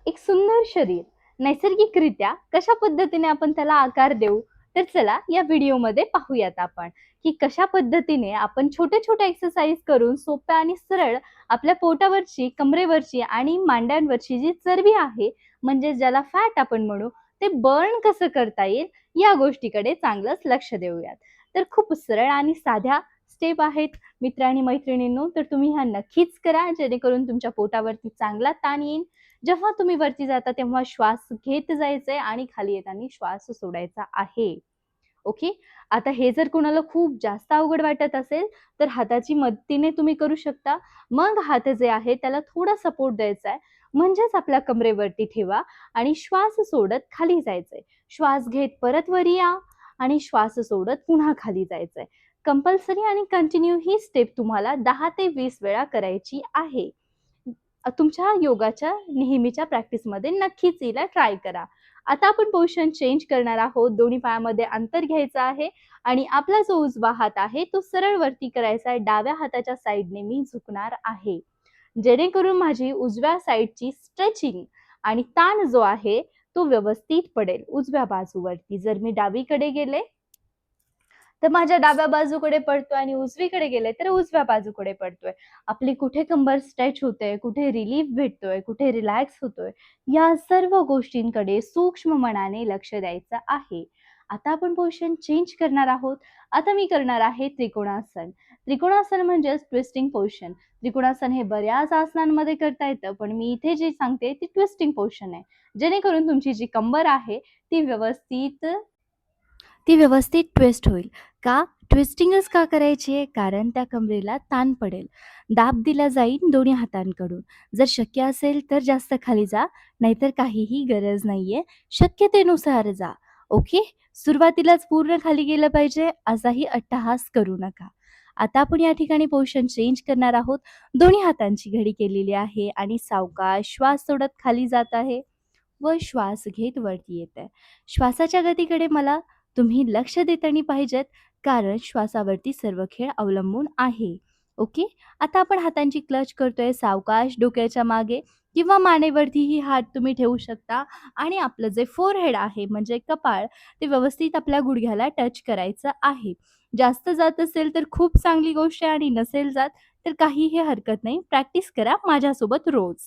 एक सुंदर शरीर नैसर्गिकरित्या कशा पद्धतीने आपण त्याला आकार देऊ, तर चला या व्हिडिओमध्ये पाहूयात आपण की कशा पद्धतीने आपण छोटे छोटे एक्सरसाइज करून सोप्या आणि सरळ आपल्या पोटावरची, कमरेवरची आणि मांड्यांवरची जी चरबी आहे, म्हणजे ज्याला फॅट आपण म्हणू, ते बर्न कसं करता येईल या गोष्टीकडे चांगलंच लक्ष देऊयात. तर खूप सरळ आणि साध्या स्टेप आहेत मित्र आणि मैत्रिणींनो, तर तुम्ही ह्या नक्कीच करा, जेणेकरून तुमच्या पोटावरती चांगला ताण येईल. जेव्हा तुम्ही वरती जाता तेव्हा श्वास घेत जायचंय आणि खाली येताना श्वास सोडायचा आहे. ओके. आता हे जर कुणाला खूप जास्त अवघड वाटत असेल, तर हाताची मदतीने तुम्ही करू शकता. मग हात जे आहे त्याला थोडा सपोर्ट द्यायचा आहे. म्हणजेच आपल्या कमरेवरती ठेवा आणि श्वास सोडत खाली जायचंय. श्वास घेत परत वर या आणि श्वास सोडत पुन्हा खाली जायचंय. कंपल्सरी आणि कंटिन्यू ही स्टेप तुम्हाला 10 ते 20 वेळा करायची आहे. तुमच्या योगाच्या नेहमीच्या प्रॅक्टिसमध्ये नक्कीच हिला ट्राय करा. आता आपण पोझिशन चेंज करणार आहोत. दोन्ही पायामध्ये अंतर घ्यायचं आहे आणि आपला जो उजवा हात आहे तो सरळ वरती करायचा आहे. डाव्या हाताच्या साइडने मी झुकणार आहे. जेणेकरून माझी उजव्या साइडची स्ट्रेचिंग आणि ताण जो आहे तो व्यवस्थित पडेल उजव्या बाजूवरती. जर मी डावीकडे गेले तर माझ्या डाव्या बाजूकडे पडतोय आणि उजवीकडे गेले तर उजव्या बाजूकडे पडतोय. आपली कुठे कंबर स्ट्रेच होते, कुठे रिलीफ भेटतोय, कुठे रिलॅक्स होतोय, या सर्व गोष्टींकडे सूक्ष्म मनाने लक्ष द्यायचं आहे. आता आपण पोझिशन चेंज करणार आहोत. आता मी करणार आहे त्रिकोणासन. त्रिकोणासन म्हणजे ट्विस्टिंग पोझिशन. त्रिकोणासन हे बऱ्याच आसनांमध्ये करता येतं, पण मी इथे जे सांगते ती ट्विस्टिंग पोझिशन आहे. जेणेकरून तुमची जी कंबर आहे ती व्यवस्थित ट्विस्ट होईल. का? ट्विस्टिंगच का करायची आहे? कारण त्या कमरेला ताण पडेल. दाब दिला जाईल दोन्ही हातांकडून. जर शक्य असेल तर जास्त खाली जा, नाहीतर काहीही गरज नाहीये. शक्यतेनुसार जा. ओके? सुरुवातीलाच पूर्ण खाली गेलं पाहिजे असाही अट्टहास करू नका. आता आपण या ठिकाणी पोझिशन चेंज करणार आहोत. दोन्ही हातांची घडी केलेली आहे आणि सावकाश श्वास सोडत खाली जात आहे व श्वास घेत वरती येत आहे. श्वासाच्या गतीकडे मला तुम्ही लक्ष देताना पाहिजेत, कारण श्वासावरती सर्व खेळ अवलंबून आहे. ओके. आता आपण हातांची क्लच करतोय. सावकाश डोक्याच्या मागे किंवा मानेवरतीही हात तुम्ही ठेवू शकता आणि आपलं जे फोरहेड आहे म्हणजे कपाळ, ते व्यवस्थित आपल्या गुडघ्याला टच करायचं आहे. जास्त जात असेल तर खूप चांगली गोष्ट आहे आणि नसेल जात तर काहीही हरकत नाही. प्रॅक्टिस करा माझ्यासोबत रोज.